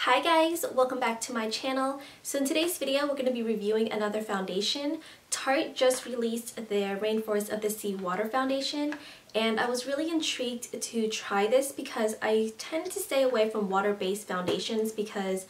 Hi guys, welcome back to my channel. So in today's video we're going to be reviewing another foundation. Tarte just released their Rainforest of the Sea Water Foundation and I was really intrigued to try this because I tend to stay away from water-based foundations because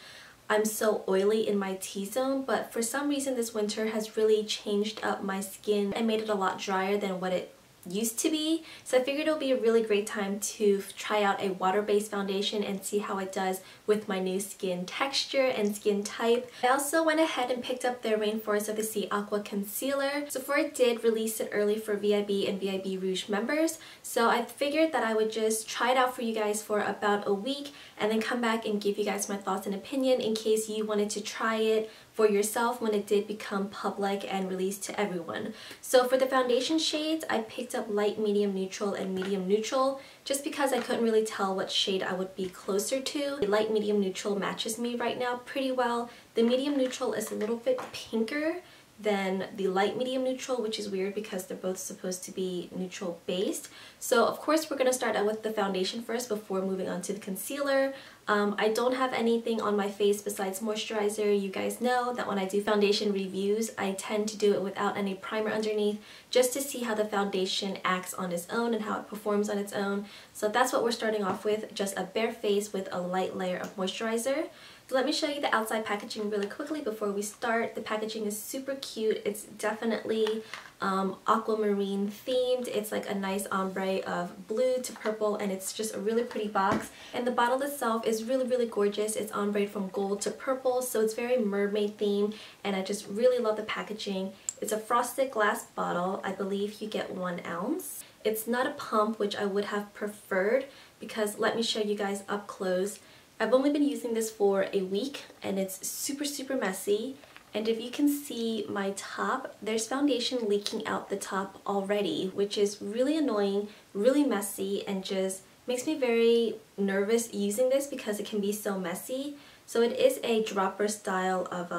I'm so oily in my T-zone, but for some reason this winter has really changed up my skin and made it a lot drier than what it used to be. So I figured it would be a really great time to try out a water-based foundation and see how it does with my new skin texture and skin type. I also went ahead and picked up their Rainforest of the Sea Aqua Concealer. Sephora did release it early for VIB and VIB Rouge members, so I figured that I would just try it out for you guys for about a week and then come back and give you guys my thoughts and opinion in case you wanted to try it for yourself when it did become public and released to everyone. So for the foundation shades, I picked up light, medium, neutral, and medium neutral just because I couldn't really tell what shade I would be closer to. The light, medium, neutral matches me right now pretty well. The medium neutral is a little bit pinker than the light medium neutral, which is weird because they're both supposed to be neutral based. So of course we're going to start out with the foundation first before moving on to the concealer. I don't have anything on my face besides moisturizer. You guys know that when I do foundation reviews I tend to do it without any primer underneath just to see how the foundation acts on its own and how it performs on its own. So that's what we're starting off with, just a bare face with a light layer of moisturizer. So let me show you the outside packaging really quickly before we start. The packaging is super cute. It's definitely aquamarine themed. It's like a nice ombre of blue to purple and it's just a really pretty box. And the bottle itself is really gorgeous. It's ombre from gold to purple, so it's very mermaid themed and I just really love the packaging. It's a frosted glass bottle. I believe you get 1 ounce. It's not a pump, which I would have preferred because let me show you guys up close. I've only been using this for a week and it's super messy, and if you can see my top, there's foundation leaking out the top already, which is really annoying, really messy, and just makes me very nervous using this because it can be so messy. So it is a dropper style of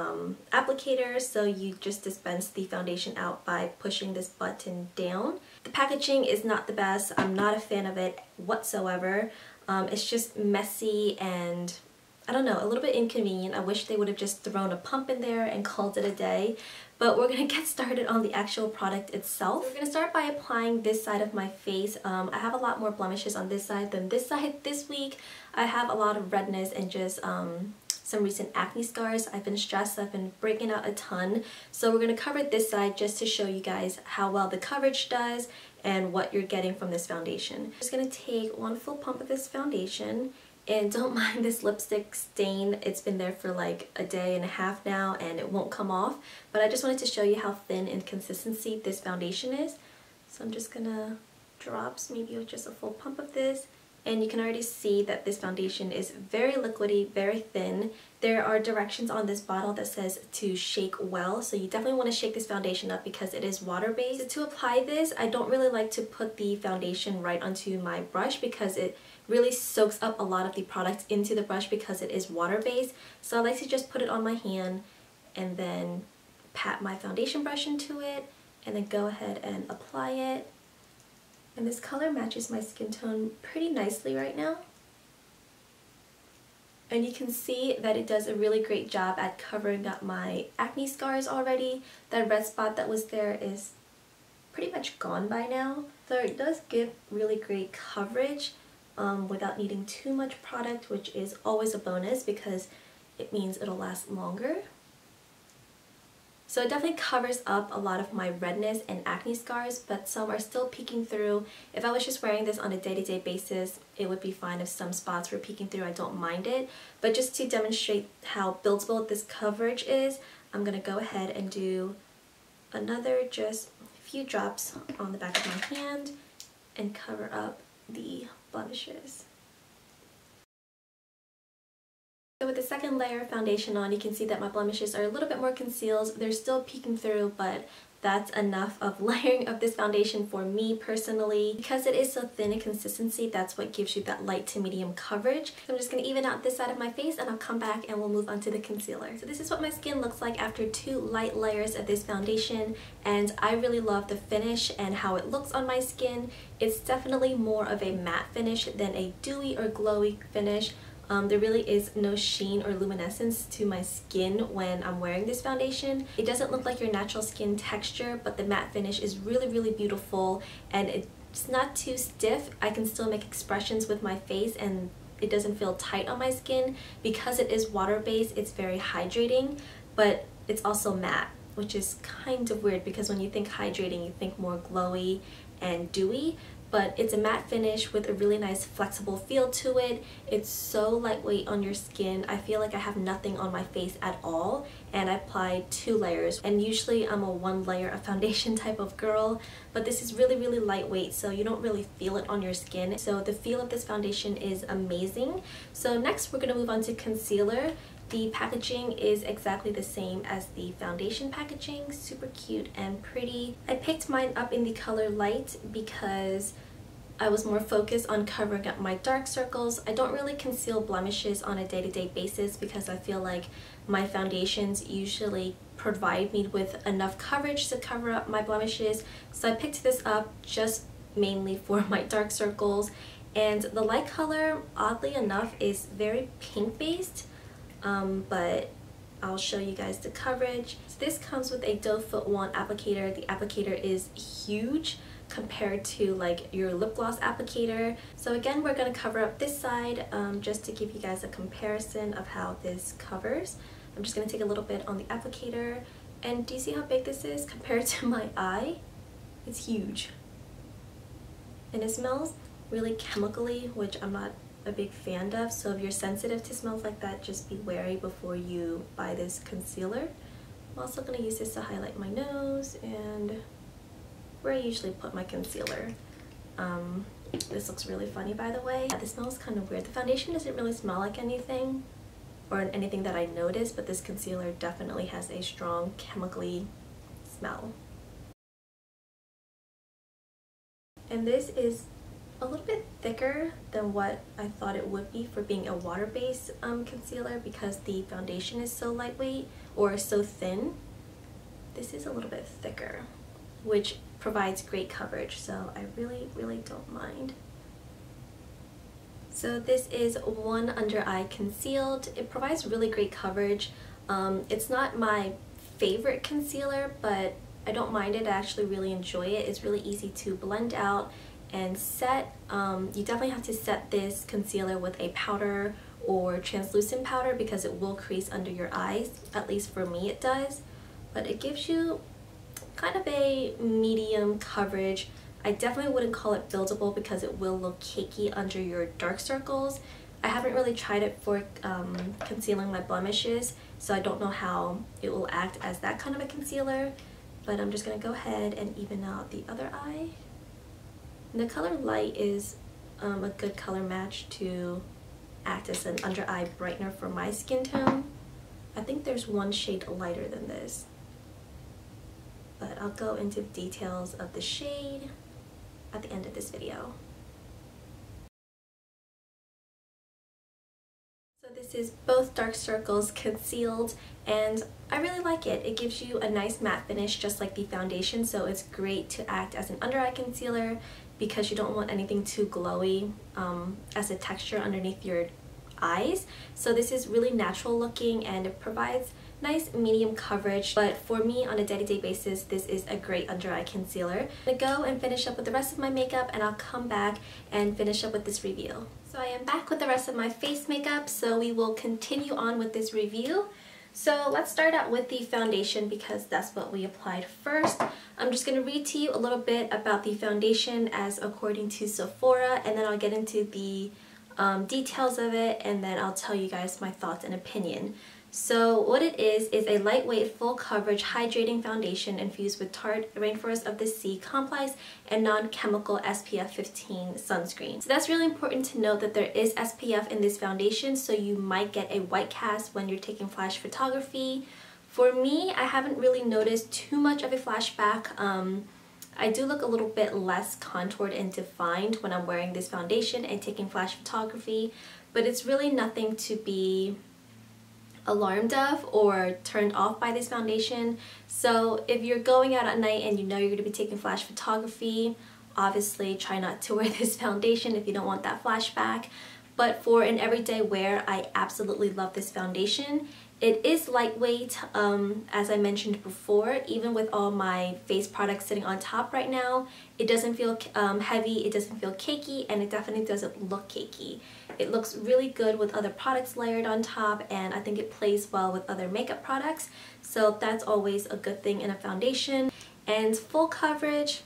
applicator, so you just dispense the foundation out by pushing this button down. The packaging is not the best. I'm not a fan of it whatsoever. It's just messy and I don't know, a little bit inconvenient. I wish they would have just thrown a pump in there and called it a day. But we're going to get started on the actual product itself. We're going to start by applying this side of my face. I have a lot more blemishes on this side than this side this week. I have a lot of redness and just some recent acne scars. I've been stressed, I've been breaking out a ton. So we're going to cover this side just to show you guys how well the coverage does and what you're getting from this foundation. I'm just going to take 1 full pump of this foundation, and don't mind this lipstick stain. It's been there for like a day and a half now and it won't come off, but I just wanted to show you how thin in consistency this foundation is. So I'm just gonna drops maybe with just a full pump of this, and you can already see that this foundation is very liquidy, very thin. There are directions on this bottle that says to shake well, so you definitely want to shake this foundation up because it is water-based. So to apply this, I don't really like to put the foundation right onto my brush because it really soaks up a lot of the product into the brush because it is water-based. So I like to just put it on my hand and then pat my foundation brush into it and then go ahead and apply it. And this color matches my skin tone pretty nicely right now. And you can see that it does a really great job at covering up my acne scars already. That red spot that was there is pretty much gone by now. So it does give really great coverage without needing too much product, which is always a bonus because it means it'll last longer. So it definitely covers up a lot of my redness and acne scars, but some are still peeking through. If I was just wearing this on a day-to-day basis, it would be fine if some spots were peeking through. I don't mind it. But just to demonstrate how buildable this coverage is, I'm going to go ahead and do another just few drops on the back of my hand and cover up the blemishes. So with the second layer of foundation on, you can see that my blemishes are a little bit more concealed. They're still peeking through, but that's enough of layering of this foundation for me personally. Because it is so thin in consistency, that's what gives you that light to medium coverage. So I'm just going to even out this side of my face and I'll come back and we'll move on to the concealer. So this is what my skin looks like after 2 light layers of this foundation, and I really love the finish and how it looks on my skin. It's definitely more of a matte finish than a dewy or glowy finish. There really is no sheen or luminescence to my skin when I'm wearing this foundation. It doesn't look like your natural skin texture, but the matte finish is really beautiful, and it's not too stiff. I can still make expressions with my face and it doesn't feel tight on my skin. Because it is water-based, it's very hydrating, but it's also matte, which is kind of weird because when you think hydrating, you think more glowy and dewy. But it's a matte finish with a really nice flexible feel to it. It's so lightweight on your skin. I feel like I have nothing on my face at all, and I applied 2 layers. And usually I'm a 1 layer of foundation type of girl, but this is really lightweight, so you don't really feel it on your skin. So the feel of this foundation is amazing. So next we're gonna move on to concealer. The packaging is exactly the same as the foundation packaging, super cute and pretty. I picked mine up in the color light because I was more focused on covering up my dark circles. I don't really conceal blemishes on a day-to-day basis because I feel like my foundations usually provide me with enough coverage to cover up my blemishes. So I picked this up just mainly for my dark circles. And the light color, oddly enough, is very pink-based. But I'll show you guys the coverage. So this comes with a doe foot wand applicator. The applicator is huge compared to like your lip gloss applicator. So again, we're going to cover up this side just to give you guys a comparison of how this covers. I'm just going to take a little bit on the applicator, and do you see how big this is compared to my eye? It's huge. And it smells really chemically, which I'm not a big fan of, so if you're sensitive to smells like that, just be wary before you buy this concealer. I'm also going to use this to highlight my nose and where I usually put my concealer. This looks really funny, by the way. This smells kind of weird. The foundation doesn't really smell like anything or anything that I noticed, but this concealer definitely has a strong chemically smell. And this is a little bit thicker than what I thought it would be for being a water-based concealer because the foundation is so lightweight or so thin. This is a little bit thicker, which provides great coverage, so I really don't mind. So this is one under eye concealed. It provides really great coverage. It's not my favorite concealer, but I don't mind it. I actually really enjoy it. It's really easy to blend out and set. You definitely have to set this concealer with a powder or translucent powder because it will crease under your eyes. At least for me it does, but it gives you kind of a medium coverage. I definitely wouldn't call it buildable because it will look cakey under your dark circles. I haven't really tried it for concealing my blemishes, so I don't know how it will act as that kind of a concealer, but I'm just gonna go ahead and even out the other eye. And the color light is a good color match to act as an under eye brightener for my skin tone. I think there's one shade lighter than this, but I'll go into the details of the shade at the end of this video. So this is both dark circles concealed, and I really like it. It gives you a nice matte finish just like the foundation, so it's great to act as an under eye concealer because you don't want anything too glowy as a texture underneath your eyes. So this is really natural looking and it provides nice medium coverage, but for me on a day-to-day basis this is a great under eye concealer. I'm gonna go and finish up with the rest of my makeup and I'll come back and finish up with this review. So I am back with the rest of my face makeup, so we will continue on with this review. So let's start out with the foundation because that's what we applied first. I'm just going to read to you a little bit about the foundation as according to Sephora, and then I'll get into the details of it, and then I'll tell you guys my thoughts and opinion. So what it is a lightweight, full coverage, hydrating foundation infused with Tarte Rainforest of the Sea complex and non-chemical SPF 15 sunscreen. So that's really important to note that there is SPF in this foundation, so you might get a white cast when you're taking flash photography. For me, I haven't really noticed too much of a flashback. I do look a little bit less contoured and defined when I'm wearing this foundation and taking flash photography, but it's really nothing to be alarmed of or turned off by this foundation. So if you're going out at night and you know you're going to be taking flash photography, obviously try not to wear this foundation if you don't want that flashback. but for an everyday wear, I absolutely love this foundation. It is lightweight, as I mentioned before. Even with all my face products sitting on top right now, it doesn't feel heavy, it doesn't feel cakey, and it definitely doesn't look cakey. It looks really good with other products layered on top, and I think it plays well with other makeup products, so that's always a good thing in a foundation. And full coverage,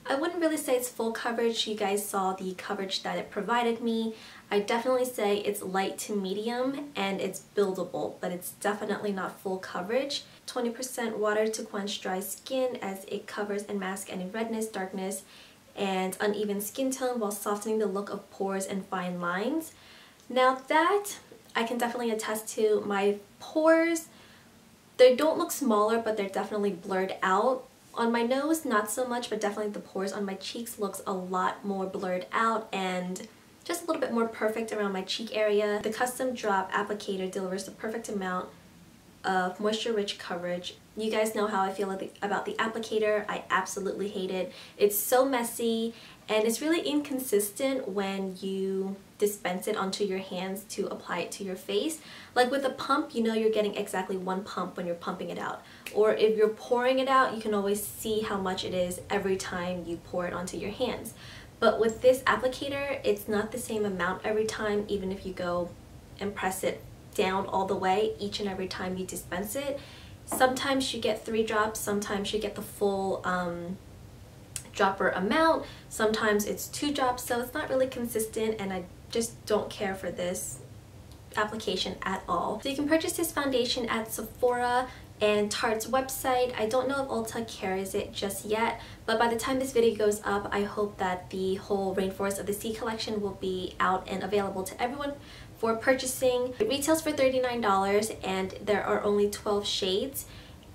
I wouldn't really say it's full coverage. You guys saw the coverage that it provided me. I definitely say it's light to medium and it's buildable, but it's definitely not full coverage. 20% water to quench dry skin as it covers and masks any redness, darkness, and uneven skin tone while softening the look of pores and fine lines. Now that I can definitely attest to. My pores, they don't look smaller, but they're definitely blurred out. On my nose, not so much, but definitely the pores on my cheeks looks a lot more blurred out and just a little bit more perfect around my cheek area. The custom drop applicator delivers the perfect amount of moisture-rich coverage. You guys know how I feel about the applicator. I absolutely hate it. It's so messy and it's really inconsistent when you dispense it onto your hands to apply it to your face. Like with a pump, you know you're getting exactly one pump when you're pumping it out. Or if you're pouring it out, you can always see how much it is every time you pour it onto your hands. But with this applicator, it's not the same amount every time, even if you go and press it down all the way each and every time you dispense it. Sometimes you get 3 drops, sometimes you get the full dropper amount, sometimes it's 2 drops, so it's not really consistent, and I just don't care for this application at all. So you can purchase this foundation at Sephora and Tarte's website. I don't know if Ulta carries it just yet, but by the time this video goes up, I hope that the whole Rainforest of the Sea collection will be out and available to everyone for purchasing. It retails for $39 and there are only 12 shades,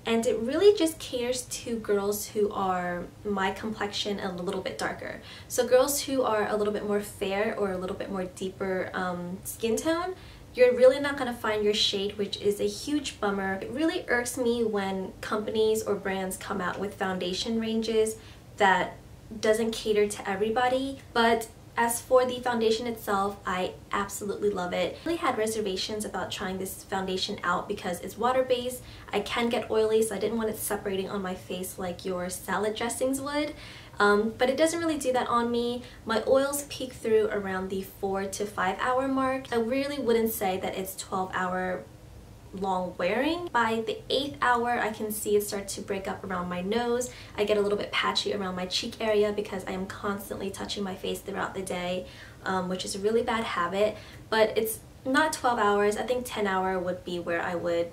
and it really just caters to girls who are my complexion and a little bit darker. So girls who are a little bit more fair or a little bit more deeper skin tone, you're really not going to find your shade, which is a huge bummer. It really irks me when companies or brands come out with foundation ranges that doesn't cater to everybody. But as for the foundation itself, I absolutely love it. I really had reservations about trying this foundation out because it's water-based. I can get oily, so I didn't want it separating on my face like your salad dressings would. But it doesn't really do that on me. My oils peak through around the 4 to 5 hour mark. I really wouldn't say that it's 12-hour long wearing. By the 8th hour, I can see it start to break up around my nose. I get a little bit patchy around my cheek area because I am constantly touching my face throughout the day, which is a really bad habit. But it's not 12 hours. I think 10 hour would be where I would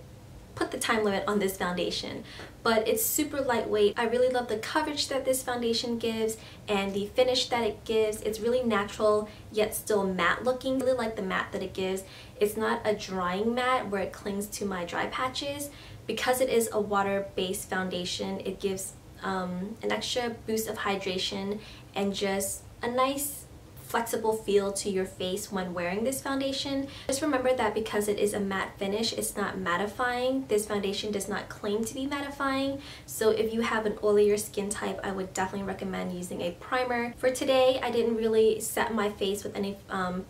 put the time limit on this foundation. But it's super lightweight. I really love the coverage that this foundation gives and the finish that it gives. It's really natural yet still matte looking. I really like the matte that it gives. It's not a drying matte where it clings to my dry patches. Because it is a water-based foundation, it gives an extra boost of hydration and just a nice flexible feel to your face when wearing this foundation. Just remember that because it is a matte finish, it's not mattifying. This foundation does not claim to be mattifying, so if you have an oilier skin type, I would definitely recommend using a primer. For today, I didn't really set my face with any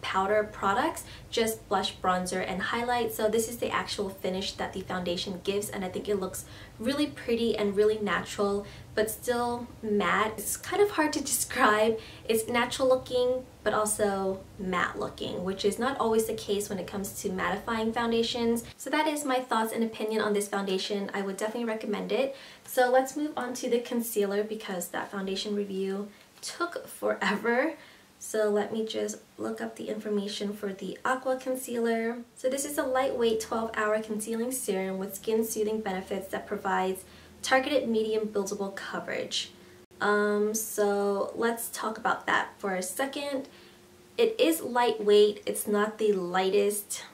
powder products, just blush, bronzer, and highlight. So this is the actual finish that the foundation gives, and I think it looks really pretty and really natural, but still matte. It's kind of hard to describe. It's natural looking, but also matte looking, which is not always the case when it comes to mattifying foundations. So that is my thoughts and opinion on this foundation. I would definitely recommend it. So let's move on to the concealer because that foundation review took forever. So let me just look up the information for the Aqua Concealer. So this is a lightweight 12-hour concealing serum with skin-soothing benefits that provides targeted medium buildable coverage. So let's talk about that for a second. It is lightweight. It's not the lightest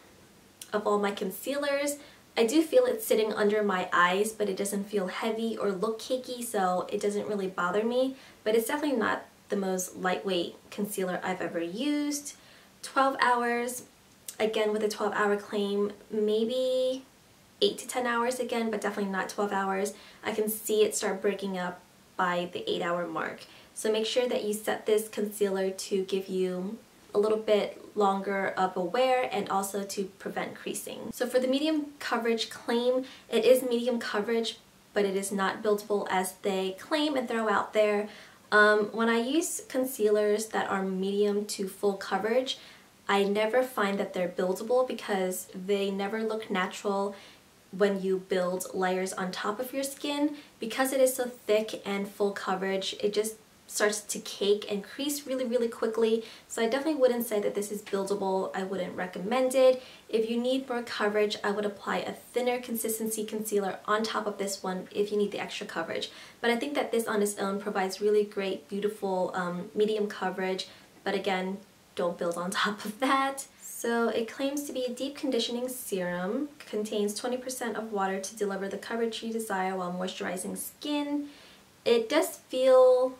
of all my concealers. I do feel it sitting under my eyes, but it doesn't feel heavy or look cakey, so it doesn't really bother me. But it's definitely not the most lightweight concealer I've ever used. 12 hours, again with a 12-hour claim, maybe 8 to 10 hours again, but definitely not 12 hours. I can see it start breaking up by the 8-hour mark. So make sure that you set this concealer to give you a little bit longer of a wear and also to prevent creasing. So for the medium coverage claim, it is medium coverage, but it is not buildable as they claim and throw out there. When I use concealers that are medium to full coverage, I never find that they're buildable because they never look natural when you build layers on top of your skin. Because it is so thick and full coverage, it just starts to cake and crease really quickly. So I definitely wouldn't say that this is buildable. I wouldn't recommend it. If you need more coverage, I would apply a thinner consistency concealer on top of this one if you need the extra coverage. But I think that this on its own provides really great, beautiful medium coverage. But again, don't build on top of that. So it claims to be a deep conditioning serum, contains 20% of water to deliver the coverage you desire while moisturizing skin. It does feel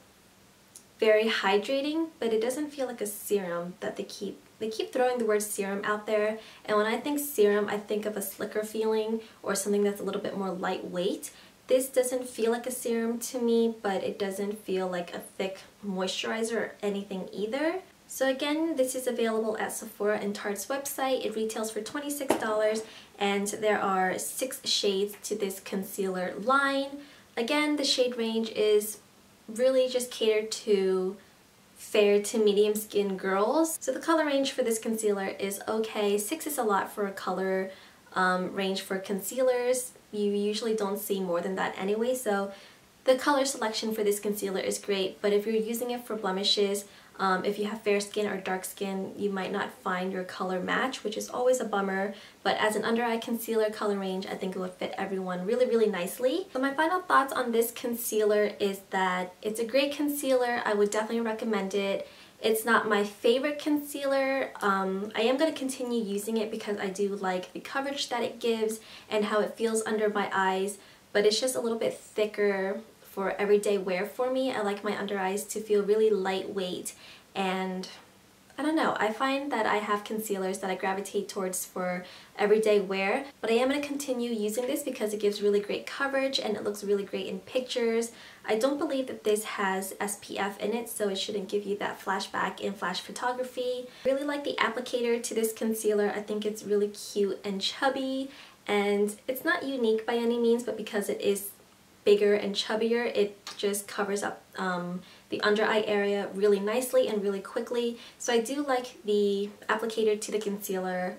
very hydrating, but it doesn't feel like a serum that they keep throwing the word serum out there, and when I think serum, I think of a slicker feeling or something that's a little bit more lightweight. This doesn't feel like a serum to me, but it doesn't feel like a thick moisturizer or anything either. So again, this is available at Sephora and Tarte's website. It retails for $26, and there are 6 shades to this concealer line. Again, the shade range is really just catered to fair to medium skin girls. So the color range for this concealer is okay. 6 is a lot for a color range for concealers. You usually don't see more than that anyway, so the color selection for this concealer is great, but if you're using it for blemishes, if you have fair skin or dark skin, you might not find your color match, which is always a bummer. But as an under eye concealer color range, I think it would fit everyone really nicely. So my final thoughts on this concealer is that it's a great concealer. I would definitely recommend it. It's not my favorite concealer. I am going to continue using it because I do like the coverage that it gives and how it feels under my eyes, but it's just a little bit thicker for everyday wear for me. I like my under eyes to feel really lightweight, and I don't know, I find that I have concealers that I gravitate towards for everyday wear, but I am going to continue using this because it gives really great coverage and it looks really great in pictures. I don't believe that this has SPF in it, so it shouldn't give you that flashback in flash photography. I really like the applicator to this concealer. I think it's really cute and chubby, and it's not unique by any means, but because it is bigger and chubbier, it just covers up the under eye area really nicely and really quickly. So I do like the applicator to the concealer,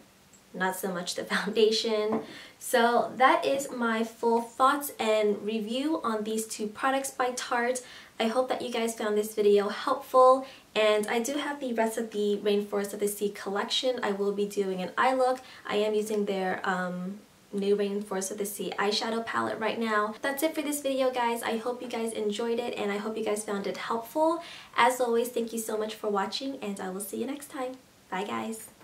not so much the foundation. So that is my full thoughts and review on these 2 products by Tarte. I hope that you guys found this video helpful, and I do have the rest of the Rainforest of the Sea collection. I will be doing an eye look. I am using their new Rainforest of the Sea eyeshadow palette right now. That's it for this video, guys. I hope you guys enjoyed it, and I hope you guys found it helpful. As always, thank you so much for watching, and I will see you next time. Bye, guys.